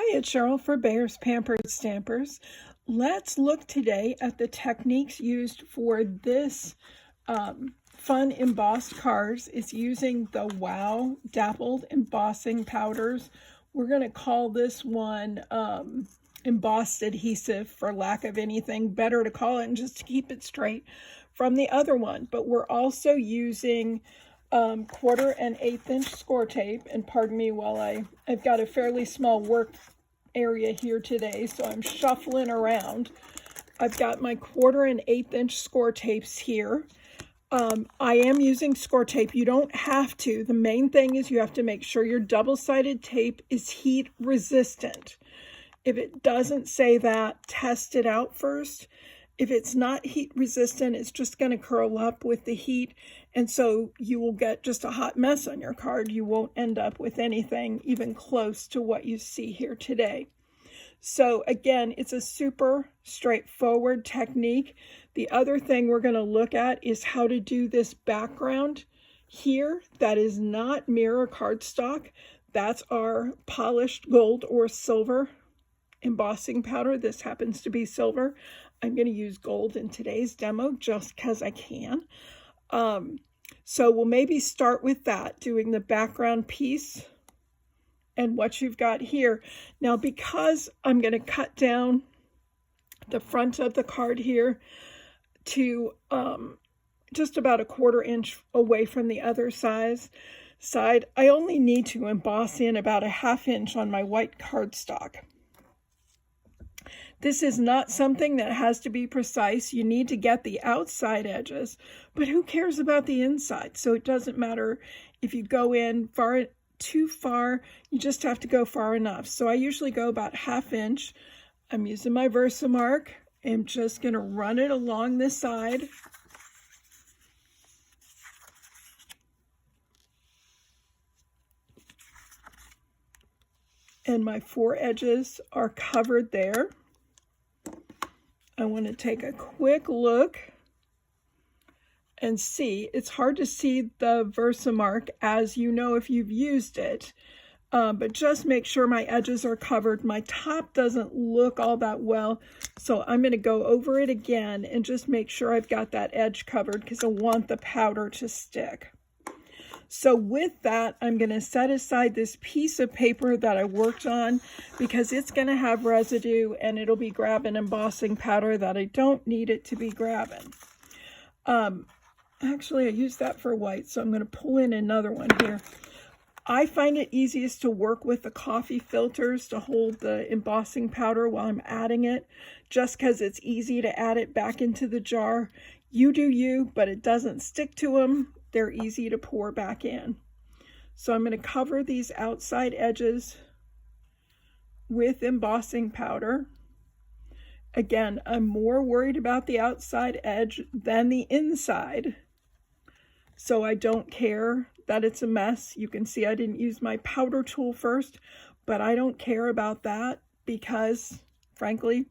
Hi, it's Cheryl for Bayer's Pampered Stampers. Let's look today at the techniques used for this fun embossed cards. It's using the Wow Dappled Embossing Powders. We're going to call this one Embossed Adhesive for lack of anything better to call it, and just to keep it straight from the other one. But we're also using 1/4 and 1/8 inch score tape, and pardon me while I've got a fairly small work area here today, so I'm shuffling around. I've got my 1/4 and 1/8 inch score tapes here. I am using score tape. You don't have to. The main thing is you have to make sure your double-sided tape is heat resistant. If it doesn't say that, test it out first. If it's not heat resistant, it's just going to curl up with the heat, and so you will get just a hot mess on your card. You won't end up with anything even close to what you see here today. So again, it's a super straightforward technique. The other thing we're going to look at is how to do this background here that is not mirror cardstock. That's our polished gold or silver embossing powder. This happens to be silver. I'm going to use gold in today's demo just because I can. So we'll maybe start with that, doing the background piece and what you've got here. Now, because I'm going to cut down the front of the card here to just about 1/4 inch away from the other side, I only need to emboss in about 1/2 inch on my white cardstock. This is not something that has to be precise. You need to get the outside edges, but who cares about the inside? So it doesn't matter if you go in too far, you just have to go far enough. So I usually go about 1/2 inch. I'm using my Versamark. I'm just going to run it along this side. And my 4 edges are covered there. I want to take a quick look and see. It's hard to see the Versamark, as you know if you've used it, but just make sure my edges are covered. My top doesn't look all that well, so I'm going to go over it again and just make sure I've got that edge covered because I want the powder to stick. So with that, I'm going to set aside this piece of paper that I worked on because it's going to have residue and it'll be grabbing embossing powder that I don't need it to be grabbing. Actually, I used that for white, so I'm going to pull in another one here. I find it easiest to work with the coffee filters to hold the embossing powder while I'm adding it, just because it's easy to add it back into the jar. You do you, but it doesn't stick to them. They're easy to pour back in. So I'm going to cover these outside edges with embossing powder. Again, I'm more worried about the outside edge than the inside. So I don't care that it's a mess. You can see I didn't use my powder tool first, but I don't care about that because, frankly,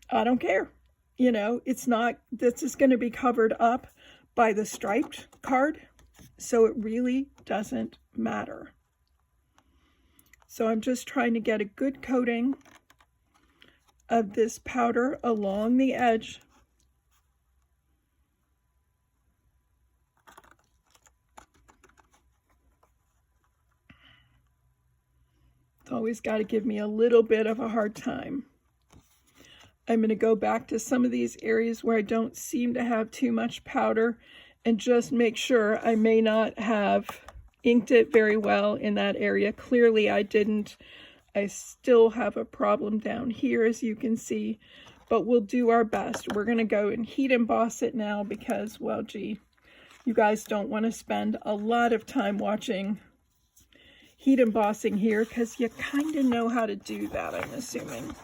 I don't care. You know, it's not, this is going to be covered up by the striped card, so it really doesn't matter. So I'm just trying to get a good coating of this powder along the edge. It's always got to give me a little bit of a hard time. I'm going to go back to some of these areas where I don't seem to have too much powder and just make sure. I may not have inked it very well in that area. Clearly I didn't. I still have a problem down here, as you can see, but we'll do our best. We're going to go and heat emboss it now because, well, gee, you guys don't want to spend a lot of time watching heat embossing here because you kind of know how to do that, I'm assuming.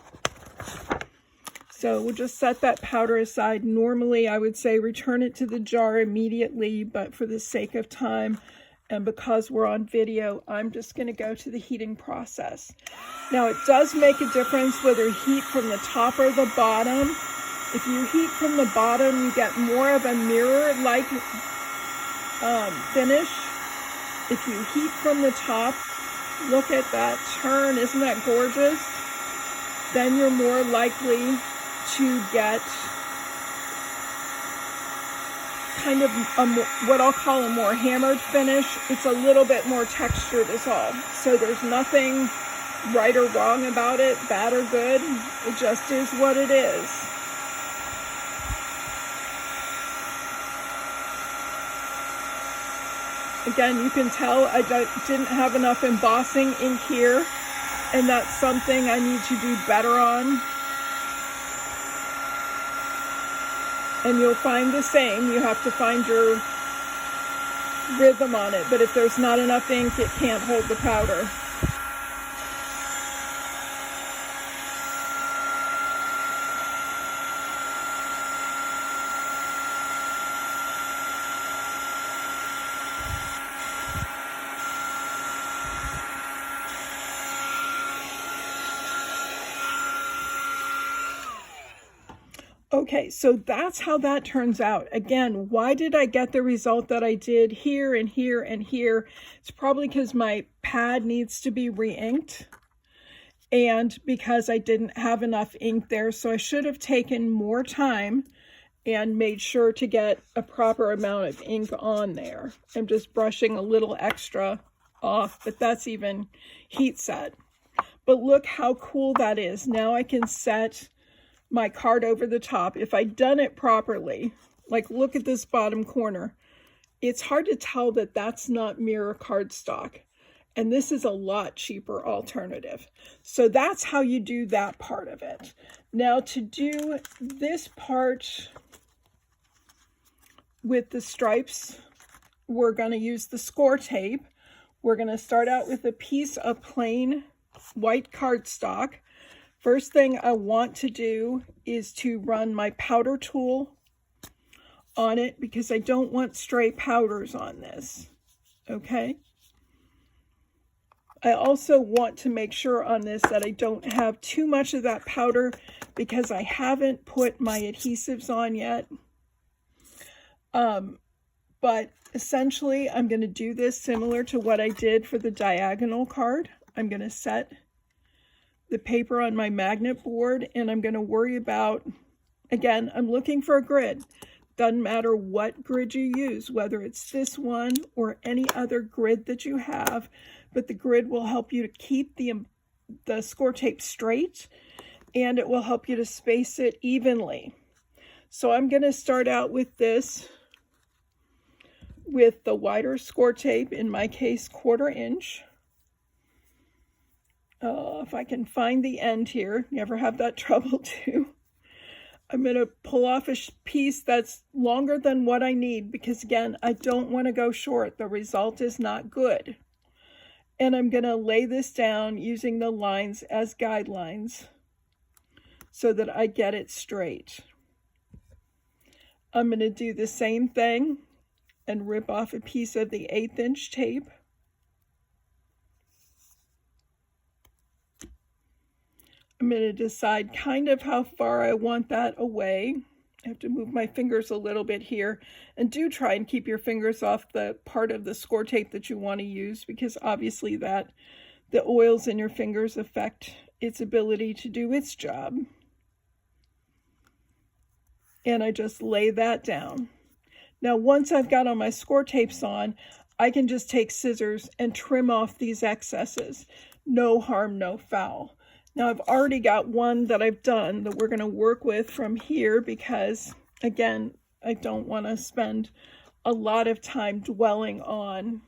So we'll just set that powder aside. Normally, I would say return it to the jar immediately, but for the sake of time and because we're on video, I'm just going to go to the heating process. Now, it does make a difference whether you heat from the top or the bottom. If you heat from the bottom, you get more of a mirror-like finish. If you heat from the top, Look at that turn. Isn't that gorgeous? Then you're more likely to get kind of what I'll call a more hammered finish. It's a little bit more textured is all. So there's nothing right or wrong about it, bad or good. It just is what it is. Again, you can tell I didn't have enough embossing in here, and that's something I need to do better on. And you'll find the same. You have to find your rhythm on it. But if there's not enough ink, it can't hold the powder. Okay, so that's how that turns out. Again, why did I get the result that I did here and here and here? It's probably because my pad needs to be re-inked and because I didn't have enough ink there. So I should have taken more time and made sure to get a proper amount of ink on there. I'm just brushing a little extra off, but that's even heat set. But look how cool that is. Now I can set my card over the top. If I'd done it properly, like look at this bottom corner, it's hard to tell that that's not mirror cardstock. And this is a lot cheaper alternative. So that's how you do that part of it. Now to do this part with the stripes, we're going to use the score tape. We're going to start out with a piece of plain white cardstock. First thing I want to do is to run my powder tool on it because I don't want stray powders on this, okay? I also want to make sure on this that I don't have too much of that powder because I haven't put my adhesives on yet. But essentially, I'm going to do this similar to what I did for the diagonal card. I'm going to set the paper on my magnet board, and I'm going to worry about, again, I'm looking for a grid. Doesn't matter what grid you use, whether it's this one or any other grid that you have, but the grid will help you to keep the score tape straight, and it will help you to space it evenly. So I'm going to start out with this, with the wider score tape, in my case, 1/4 inch. If I can find the end here, you ever have that trouble too? I'm going to pull off a piece that's longer than what I need because, again, I don't want to go short. The result is not good. And I'm going to lay this down using the lines as guidelines so that I get it straight. I'm going to do the same thing and rip off a piece of the 1/8 inch tape. I'm going to decide kind of how far I want that away. I have to move my fingers a little bit here, and do try and keep your fingers off the part of the score tape that you want to use because obviously that the oils in your fingers affect its ability to do its job. And I just lay that down. Now once I've got all my score tapes on, I can just take scissors and trim off these excesses. No harm, no foul. Now I've already got one that I've done that we're going to work with from here because, again, I don't want to spend a lot of time dwelling on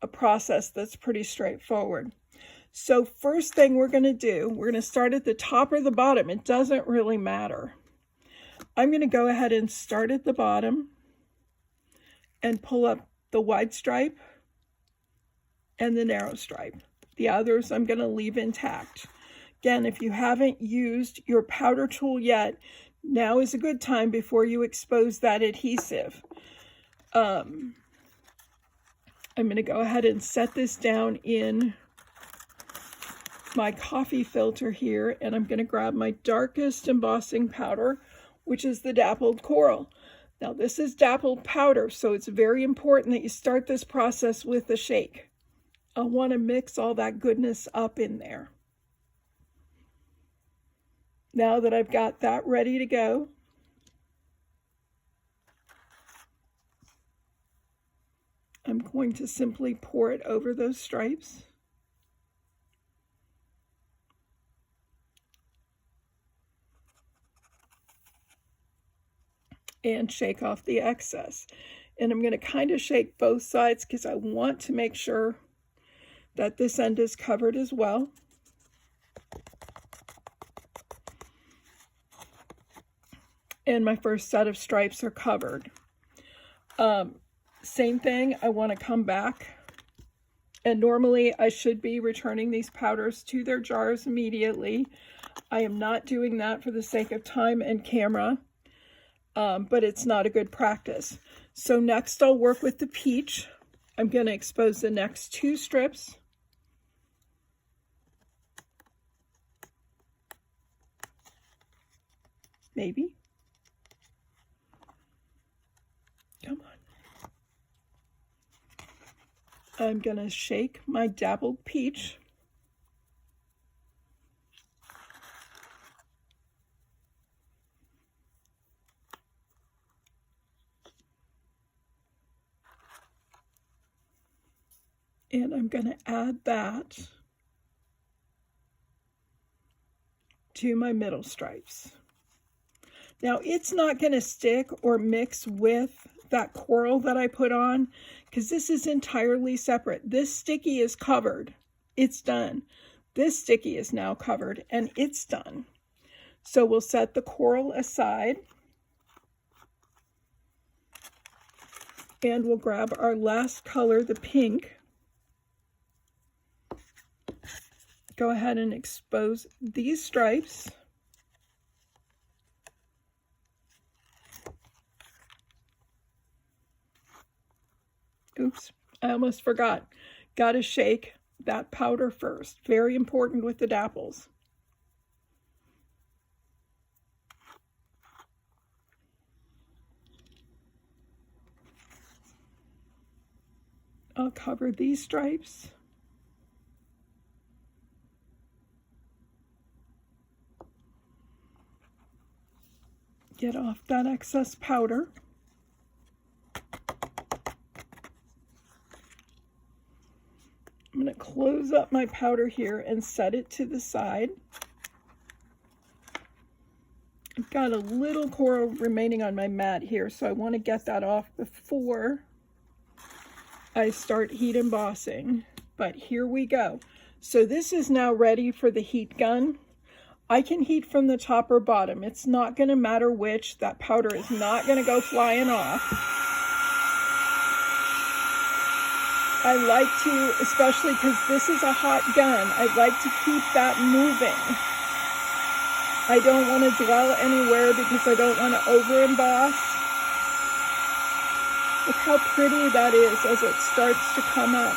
a process that's pretty straightforward. So first thing we're going to do, we're going to start at the top or the bottom. It doesn't really matter. I'm going to go ahead and start at the bottom and pull up the wide stripe and the narrow stripe. The others I'm going to leave intact. Again, if you haven't used your powder tool yet, now is a good time before you expose that adhesive. I'm going to go ahead and set this down in my coffee filter here, and I'm going to grab my darkest embossing powder, which is the Dappled Coral. Now this is dappled powder, so it's very important that you start this process with a shake. I want to mix all that goodness up in there. Now that I've got that ready to go, I'm going to simply pour it over those stripes. And shake off the excess. And I'm going to kind of shake both sides because I want to make sure that this end is covered as well. And my first set of stripes are covered. Same thing, I want to come back. And normally I should be returning these powders to their jars immediately. I am not doing that for the sake of time and camera. But it's not a good practice. So next I'll work with the peach. I'm going to expose the next 2 strips. Maybe. Come on. I'm going to shake my dappled peach. And I'm going to add that to my middle stripes. Now it's not going to stick or mix with that coral that I put on because this is entirely separate. This sticky is covered. It's done. This sticky is now covered and it's done. So we'll set the coral aside. And we'll grab our last color, the pink. Go ahead and expose these stripes. Oops, I almost forgot. Got to shake that powder first. Very important with the dapples. I'll cover these stripes. Get off that excess powder. I'm going to close up my powder here and set it to the side. I've got a little coral remaining on my mat here, so I want to get that off before I start heat embossing. But here we go. So this is now ready for the heat gun. I can heat from the top or bottom. It's not going to matter which. That powder is not going to go flying off. I like to, especially because this is a hot gun, I like to keep that moving. I don't want to dwell anywhere because I don't want to over emboss. Look how pretty that is as it starts to come up.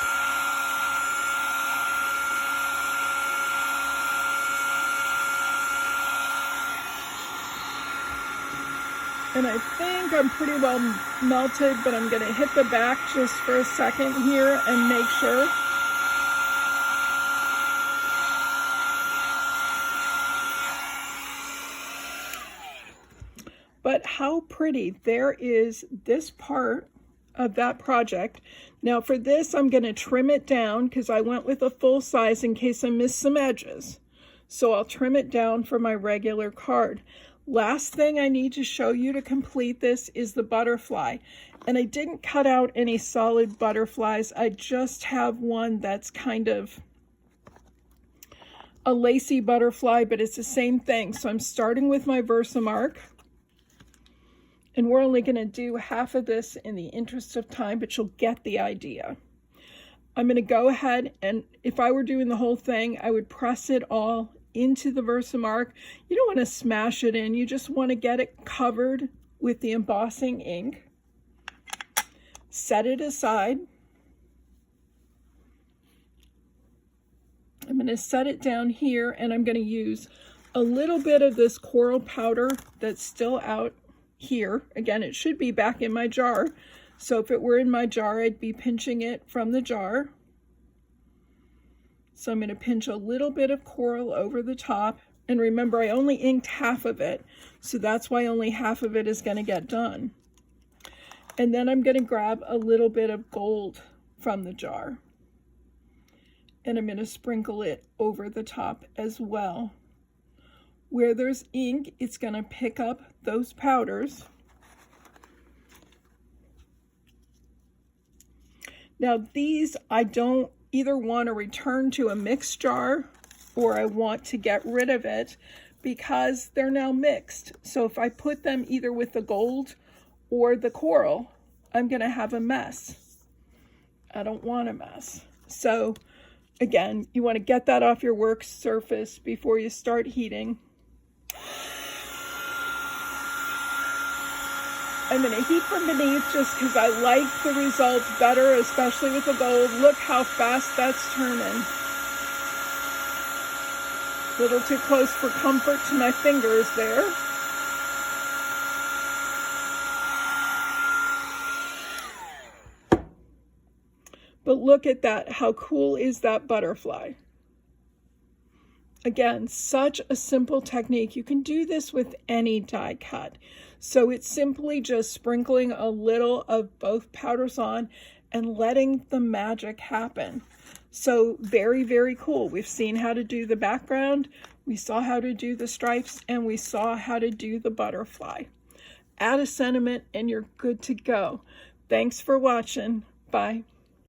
And I think I'm pretty well melted, but I'm going to hit the back just for a second here and make sure. But how pretty. There is this part of that project. Now for this, I'm going to trim it down because I went with a full size in case I missed some edges. So I'll trim it down for my regular card. Last thing I need to show you to complete this is the butterfly. And I didn't cut out any solid butterflies. I just have one that's kind of a lacy butterfly, but it's the same thing. So I'm starting with my Versamark. And we're only going to do half of this in the interest of time, but you'll get the idea. I'm going to go ahead and if I were doing the whole thing, I would press it all into the Versamark. You don't want to smash it in. You just want to get it covered with the embossing ink. Set it aside. I'm going to set it down here and I'm going to use a little bit of this coral powder that's still out here. Again, it should be back in my jar. So if it were in my jar, I'd be pinching it from the jar. So I'm going to pinch a little bit of coral over the top. And remember, I only inked half of it, so that's why only half of it is going to get done. And then I'm going to grab a little bit of gold from the jar. And I'm going to sprinkle it over the top as well. Where there's ink, it's going to pick up those powders. Now these I don't either want to return to a mixed jar or I want to get rid of it because they're now mixed. So if I put them either with the gold or the coral, I'm going to have a mess. I don't want a mess. So again, you want to get that off your work surface before you start heating. I'm going to heat from beneath just because I like the results better, especially with the gold. Look how fast that's turning. A little too close for comfort to my fingers there. But look at that. How cool is that butterfly? Again, such a simple technique. You can do this with any die cut. So it's simply just sprinkling a little of both powders on and letting the magic happen. So very, very cool. We've seen how to do the background, we saw how to do the stripes, and we saw how to do the butterfly. Add a sentiment and you're good to go. Thanks for watching. Bye.